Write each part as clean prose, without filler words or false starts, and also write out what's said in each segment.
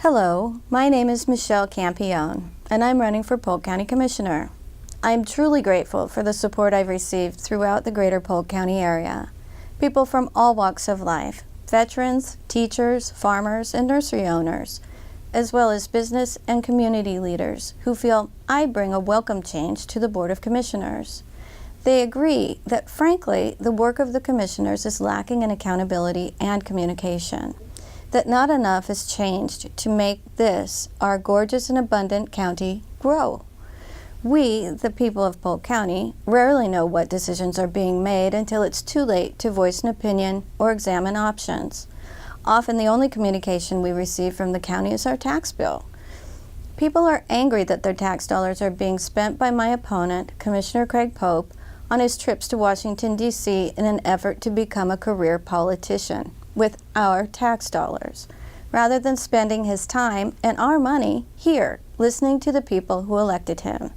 Hello, my name is Michelle Campione, and I'm running for Polk County Commissioner. I'm truly grateful for the support I've received throughout the greater Polk County area. People from all walks of life, veterans, teachers, farmers, and nursery owners, as well as business and community leaders who feel I bring a welcome change to the Board of Commissioners. They agree that, frankly, the work of the commissioners is lacking in accountability and communication, that not enough has changed to make this, our gorgeous and abundant county, grow. We, the people of Polk County, rarely know what decisions are being made until it's too late to voice an opinion or examine options. Often the only communication we receive from the county is our tax bill. People are angry that their tax dollars are being spent by my opponent, Commissioner Craig Pope, on his trips to Washington, D.C. in an effort to become a career politician with our tax dollars, rather than spending his time and our money here, listening to the people who elected him.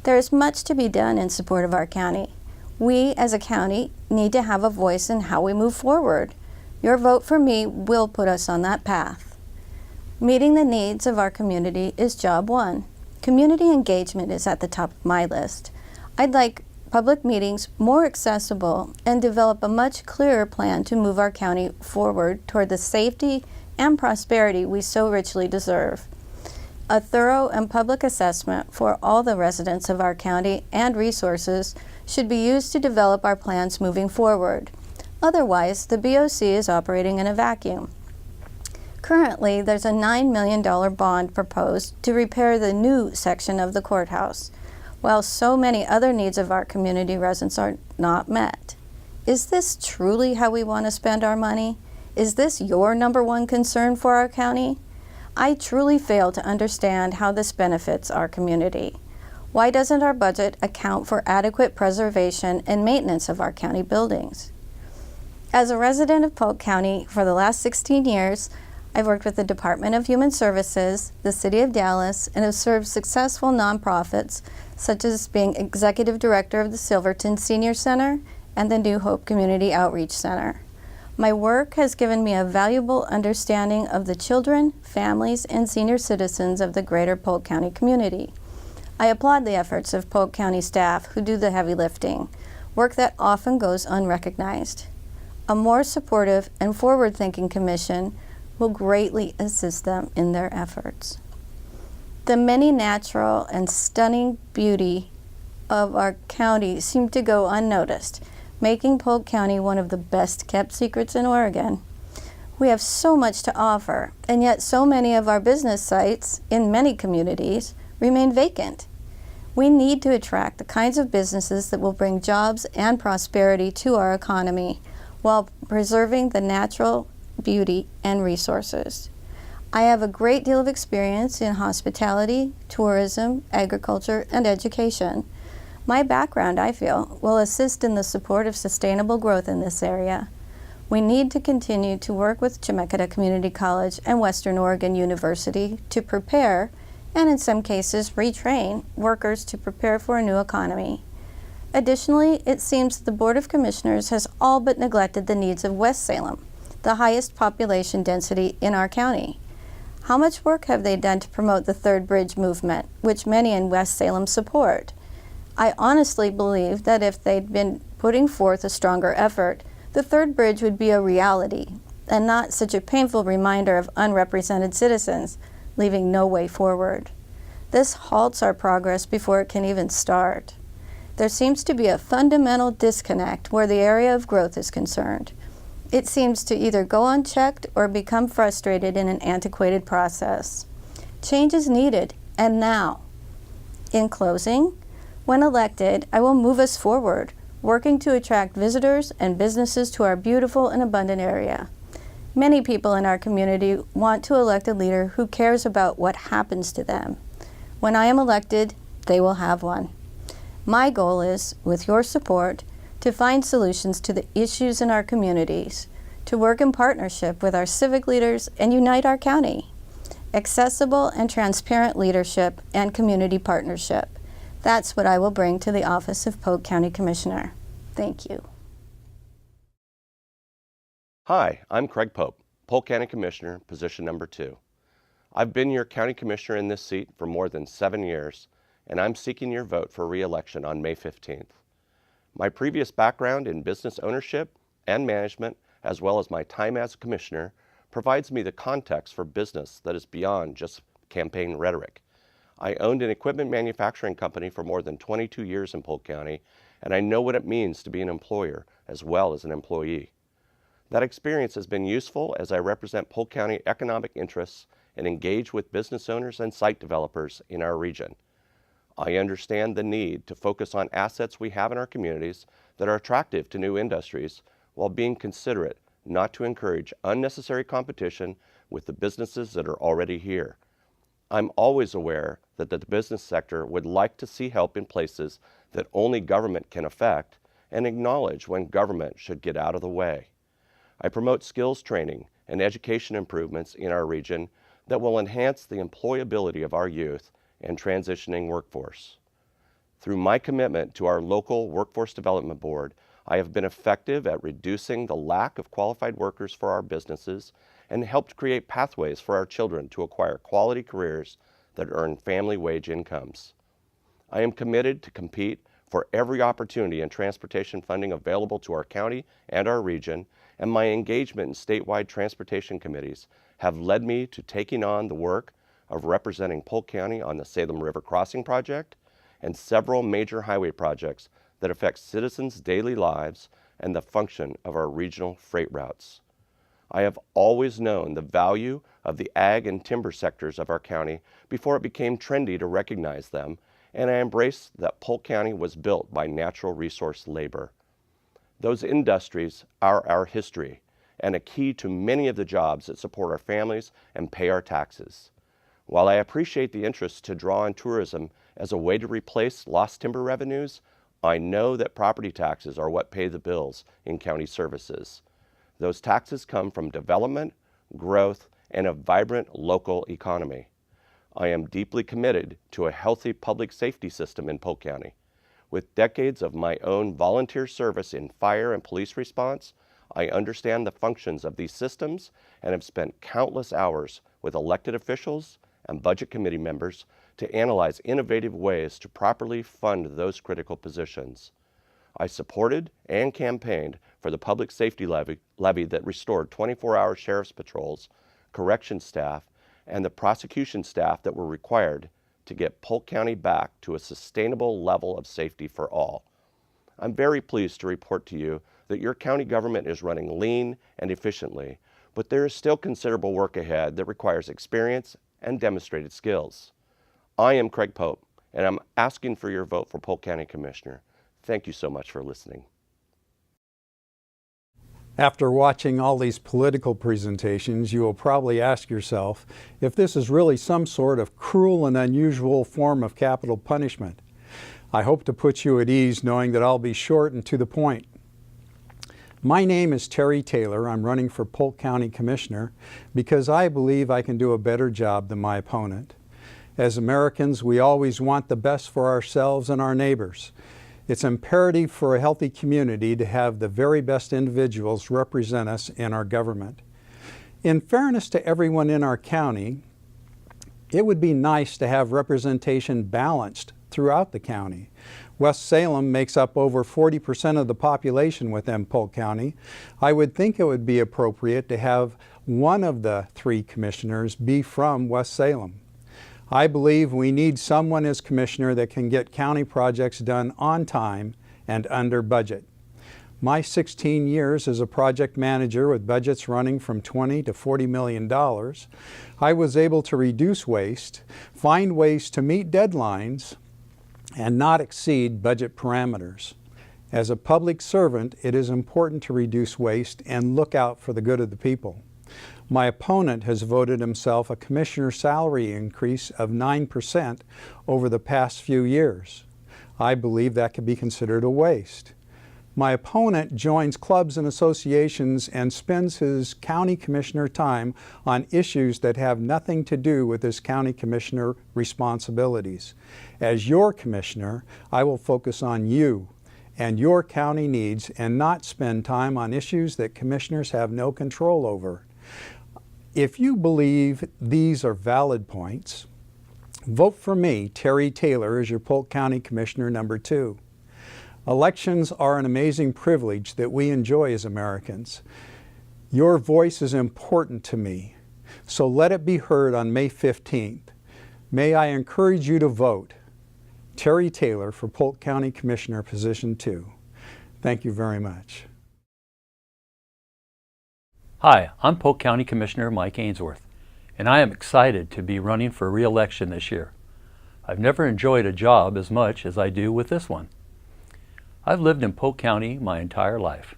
There is much to be done in support of our county. We, as a county, need to have a voice in how we move forward. Your vote for me will put us on that path. Meeting the needs of our community is job one. Community engagement is at the top of my list. I'd like public meetings more accessible and develop a much clearer plan to move our county forward toward the safety and prosperity we so richly deserve. A thorough and public assessment for all the residents of our county and resources should be used to develop our plans moving forward. Otherwise, the BOC is operating in a vacuum. Currently, there's a $9 million bond proposed to repair the new section of the courthouse, while so many other needs of our community residents are not met. Is this truly how we want to spend our money? Is this your number one concern for our county? I truly fail to understand how this benefits our community. Why doesn't our budget account for adequate preservation and maintenance of our county buildings? As a resident of Polk County for the last 16 years, I've worked with the Department of Human Services, the City of Dallas, and have served successful nonprofits, such as being Executive Director of the Silverton Senior Center and the New Hope Community Outreach Center. My work has given me a valuable understanding of the children, families, and senior citizens of the greater Polk County community. I applaud the efforts of Polk County staff who do the heavy lifting, work that often goes unrecognized. A more supportive and forward-thinking commission will greatly assist them in their efforts. The many natural and stunning beauty of our county seem to go unnoticed, making Polk County one of the best-kept secrets in Oregon. We have so much to offer, and yet so many of our business sites in many communities remain vacant. We need to attract the kinds of businesses that will bring jobs and prosperity to our economy while preserving the natural beauty and resources. I have a great deal of experience in hospitality, tourism, agriculture, and education. My background, I feel, will assist in the support of sustainable growth in this area. We need to continue to work with Chemeketa Community College and Western Oregon University to prepare, and in some cases retrain, workers to prepare for a new economy. Additionally, it seems the Board of Commissioners has all but neglected the needs of West Salem, the highest population density in our county. How much work have they done to promote the Third Bridge movement, which many in West Salem support? I honestly believe that if they'd been putting forth a stronger effort, the Third Bridge would be a reality and not such a painful reminder of unrepresented citizens, leaving no way forward. This halts our progress before it can even start. There seems to be a fundamental disconnect where the area of growth is concerned. It seems to either go unchecked or become frustrated in an antiquated process. Change is needed, and now. In closing, when elected, I will move us forward, working to attract visitors and businesses to our beautiful and abundant area. Many people in our community want to elect a leader who cares about what happens to them. When I am elected, they will have one. My goal is, with your support, to find solutions to the issues in our communities, to work in partnership with our civic leaders and unite our county. Accessible and transparent leadership and community partnership. That's what I will bring to the office of Polk County Commissioner. Thank you. Hi, I'm Craig Pope, Polk County Commissioner, position number 2. I've been your county commissioner in this seat for more than 7 years, and I'm seeking your vote for re-election on May 15th. My previous background in business ownership and management, as well as my time as commissioner, provides me the context for business that is beyond just campaign rhetoric. I owned an equipment manufacturing company for more than 22 years in Polk County, and I know what it means to be an employer as well as an employee. That experience has been useful as I represent Polk County economic interests and engage with business owners and site developers in our region. I understand the need to focus on assets we have in our communities that are attractive to new industries while being considerate not to encourage unnecessary competition with the businesses that are already here. I'm always aware that the business sector would like to see help in places that only government can affect and acknowledge when government should get out of the way. I promote skills training and education improvements in our region that will enhance the employability of our youth and transitioning workforce. Through my commitment to our local Workforce Development Board, I have been effective at reducing the lack of qualified workers for our businesses and helped create pathways for our children to acquire quality careers that earn family wage incomes. I am committed to compete for every opportunity and transportation funding available to our county and our region, and my engagement in statewide transportation committees have led me to taking on the work of representing Polk County on the Salem River Crossing Project and several major highway projects that affect citizens' daily lives and the function of our regional freight routes. I have always known the value of the ag and timber sectors of our county before it became trendy to recognize them, and I embrace that Polk County was built by natural resource labor. Those industries are our history and a key to many of the jobs that support our families and pay our taxes. While I appreciate the interest to draw on tourism as a way to replace lost timber revenues, I know that property taxes are what pay the bills in county services. Those taxes come from development, growth, and a vibrant local economy. I am deeply committed to a healthy public safety system in Polk County. With decades of my own volunteer service in fire and police response, I understand the functions of these systems and have spent countless hours with elected officials and budget committee members to analyze innovative ways to properly fund those critical positions. I supported and campaigned for the public safety levy that restored 24-hour sheriff's patrols, correction staff, and the prosecution staff that were required to get Polk County back to a sustainable level of safety for all. I'm very pleased to report to you that your county government is running lean and efficiently, but there is still considerable work ahead that requires experience and demonstrated skills. I am Craig Pope, and I'm asking for your vote for Polk County Commissioner. Thank you so much for listening. After watching all these political presentations, you will probably ask yourself if this is really some sort of cruel and unusual form of capital punishment. I hope to put you at ease knowing that I'll be short and to the point. My name is Terry Taylor. I'm running for Polk County Commissioner because I believe I can do a better job than my opponent. As Americans, we always want the best for ourselves and our neighbors. It's imperative for a healthy community to have the very best individuals represent us in our government. In fairness to everyone in our county, it would be nice to have representation balanced throughout the county. West Salem makes up over 40% of the population within Polk County. I would think it would be appropriate to have one of the 3 commissioners be from West Salem. I believe we need someone as commissioner that can get county projects done on time and under budget. My 16 years as a project manager with budgets running from $20 to $40 million, I was able to reduce waste, find ways to meet deadlines, and not exceed budget parameters. As a public servant, it is important to reduce waste and look out for the good of the people. My opponent has voted himself a commissioner salary increase of 9% over the past few years. I believe that could be considered a waste. My opponent joins clubs and associations and spends his county commissioner time on issues that have nothing to do with his county commissioner responsibilities. As your commissioner, I will focus on you and your county needs and not spend time on issues that commissioners have no control over. If you believe these are valid points, vote for me, Terry Taylor, as your Polk County Commissioner number 2. Elections are an amazing privilege that we enjoy as Americans. Your voice is important to me, so let it be heard on May 15th. May I encourage you to vote. Terry Taylor for Polk County Commissioner, position 2. Thank you very much. Hi, I'm Polk County Commissioner Mike Ainsworth, and I am excited to be running for re-election this year. I've never enjoyed a job as much as I do with this one. I've lived in Polk County my entire life,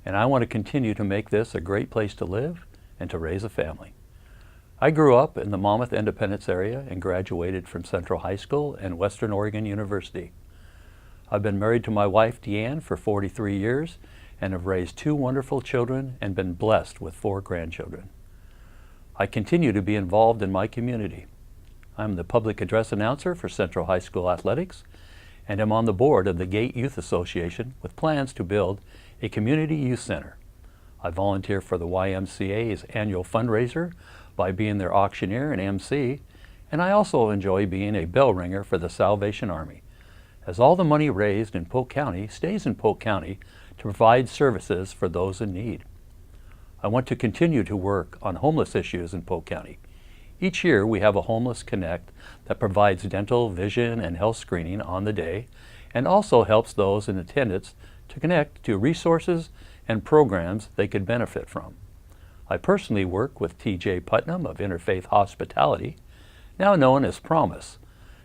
and I want to continue to make this a great place to live and to raise a family. I grew up in the Monmouth Independence area and graduated from Central High School and Western Oregon University. I've been married to my wife Deanne for 43 years and have raised 2 wonderful children and been blessed with 4 grandchildren. I continue to be involved in my community. I'm the public address announcer for Central High School athletics and am on the board of the Gate Youth Association with plans to build a community youth center. I volunteer for the YMCA's annual fundraiser by being their auctioneer and MC, and I also enjoy being a bell ringer for the Salvation Army, as all the money raised in Polk County stays in Polk County to provide services for those in need. I want to continue to work on homeless issues in Polk County. Each year we have a Homeless Connect that provides dental, vision, and health screening on the day, and also helps those in attendance to connect to resources and programs they could benefit from. I personally work with T.J. Putnam of Interfaith Hospitality, now known as Promise.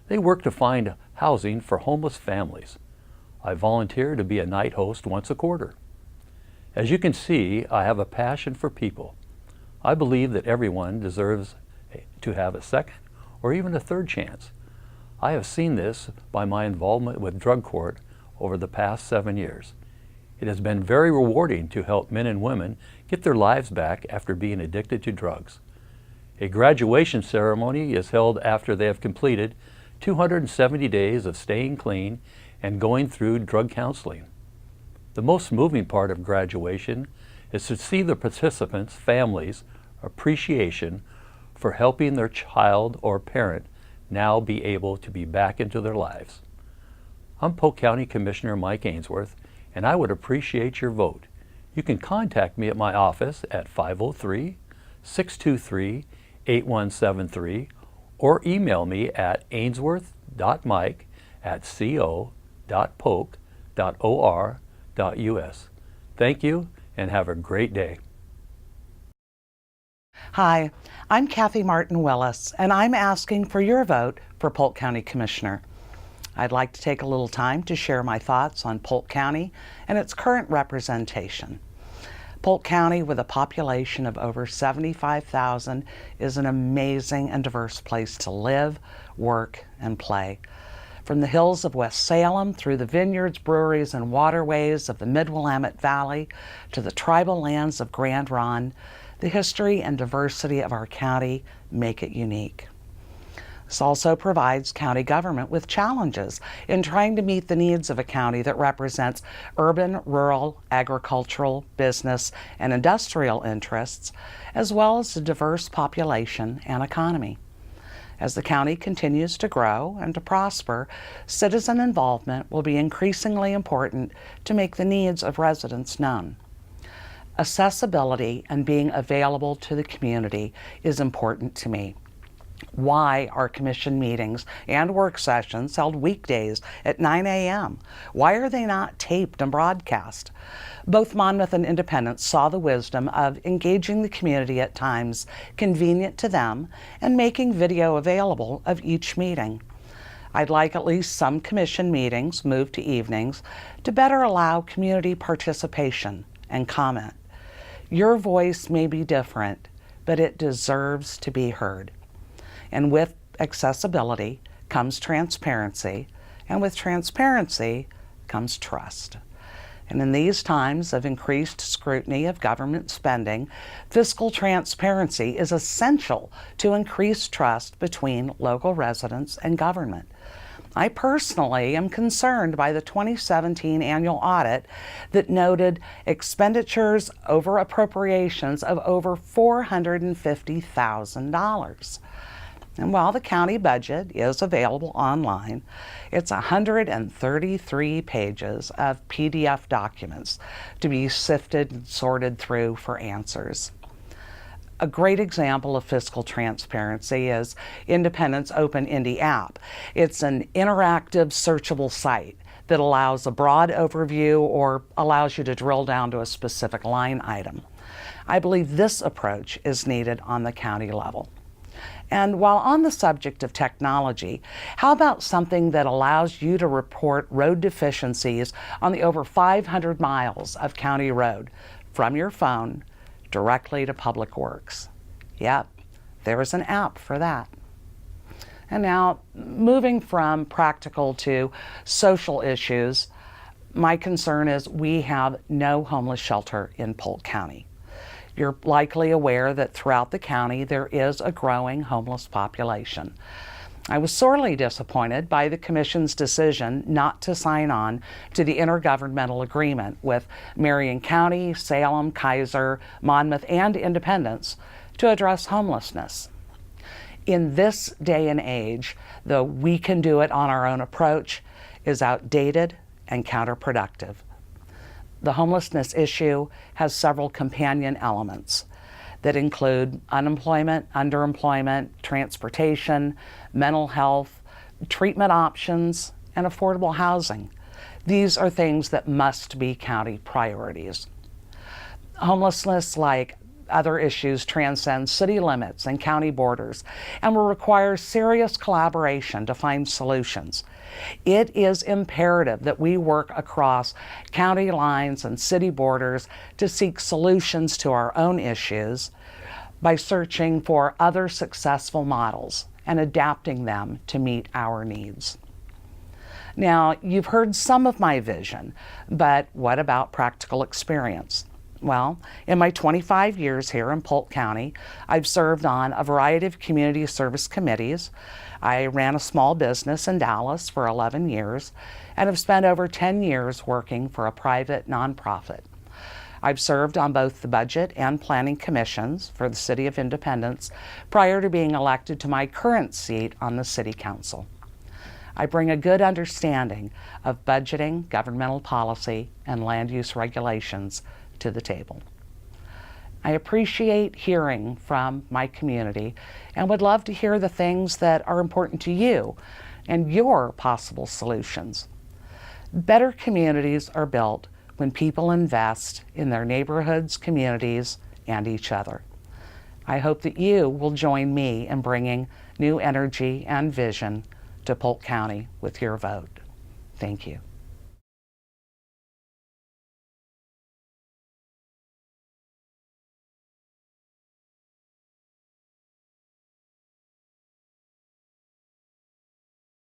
They work to find housing for homeless families. I volunteer to be a night host once a quarter. As you can see, I have a passion for people. I believe that everyone deserves to have a second or even a third chance. I have seen this by my involvement with drug court over the past 7 years. It has been very rewarding to help men and women get their lives back after being addicted to drugs. A graduation ceremony is held after they have completed 270 days of staying clean and going through drug counseling. The most moving part of graduation is to see the participants' families' appreciation for helping their child or parent now be able to be back into their lives. I'm Polk County Commissioner Mike Ainsworth, and I would appreciate your vote. You can contact me at my office at 503-623-8173 or email me at ainsworth.mike@co.polk.or.us. Thank you and have a great day. Hi, I'm Kathy Martin Willis, and I'm asking for your vote for Polk County Commissioner. I'd like to take a little time to share my thoughts on Polk County and its current representation. Polk County, with a population of over 75,000, is an amazing and diverse place to live, work, and play. From the hills of West Salem, through the vineyards, breweries, and waterways of the Mid-Willamette Valley, to the tribal lands of Grand Ronde, the history and diversity of our county make it unique. This also provides county government with challenges in trying to meet the needs of a county that represents urban, rural, agricultural, business, and industrial interests, as well as a diverse population and economy. As the county continues to grow and to prosper, citizen involvement will be increasingly important to make the needs of residents known. Accessibility and being available to the community is important to me. Why are commission meetings and work sessions held weekdays at 9 a.m.? Why are they not taped and broadcast? Both Monmouth and Independence saw the wisdom of engaging the community at times convenient to them and making video available of each meeting. I'd like at least some commission meetings moved to evenings to better allow community participation and comment. Your voice may be different, but it deserves to be heard. And with accessibility comes transparency, and with transparency comes trust. And in these times of increased scrutiny of government spending, fiscal transparency is essential to increase trust between local residents and government. I personally am concerned by the 2017 annual audit that noted expenditures over appropriations of over $450,000. And while the county budget is available online, it's 133 pages of PDF documents to be sifted and sorted through for answers. A great example of fiscal transparency is Independent's Open Indie app. It's an interactive, searchable site that allows a broad overview or allows you to drill down to a specific line item. I believe this approach is needed on the county level. And while on the subject of technology, how about something that allows you to report road deficiencies on the over 500 miles of county road from your phone directly to Public Works? Yep, there is an app for that. And now, moving from practical to social issues, my concern is we have no homeless shelter in Polk County. You're likely aware that throughout the county there is a growing homeless population. I was sorely disappointed by the Commission's decision not to sign on to the intergovernmental agreement with Marion County, Salem, Kaiser, Monmouth, and Independence to address homelessness. In this day and age, the we can do it on our own approach is outdated and counterproductive. The homelessness issue has several companion elements that include unemployment, underemployment, transportation, mental health, treatment options, and affordable housing. These are things that must be county priorities. Homelessness, like other issues, transcends city limits and county borders and will require serious collaboration to find solutions. It is imperative that we work across county lines and city borders to seek solutions to our own issues by searching for other successful models and adapting them to meet our needs. Now, you've heard some of my vision, but what about practical experience? Well, in my 25 years here in Polk County, I've served on a variety of community service committees. I ran a small business in Dallas for 11 years and have spent over 10 years working for a private nonprofit. I've served on both the Budget and Planning Commissions for the City of Independence prior to being elected to my current seat on the City Council. I bring a good understanding of budgeting, governmental policy, and land use regulations to the table. I appreciate hearing from my community and would love to hear the things that are important to you and your possible solutions. Better communities are built when people invest in their neighborhoods, communities, and each other. I hope that you will join me in bringing new energy and vision to Polk County with your vote. Thank you.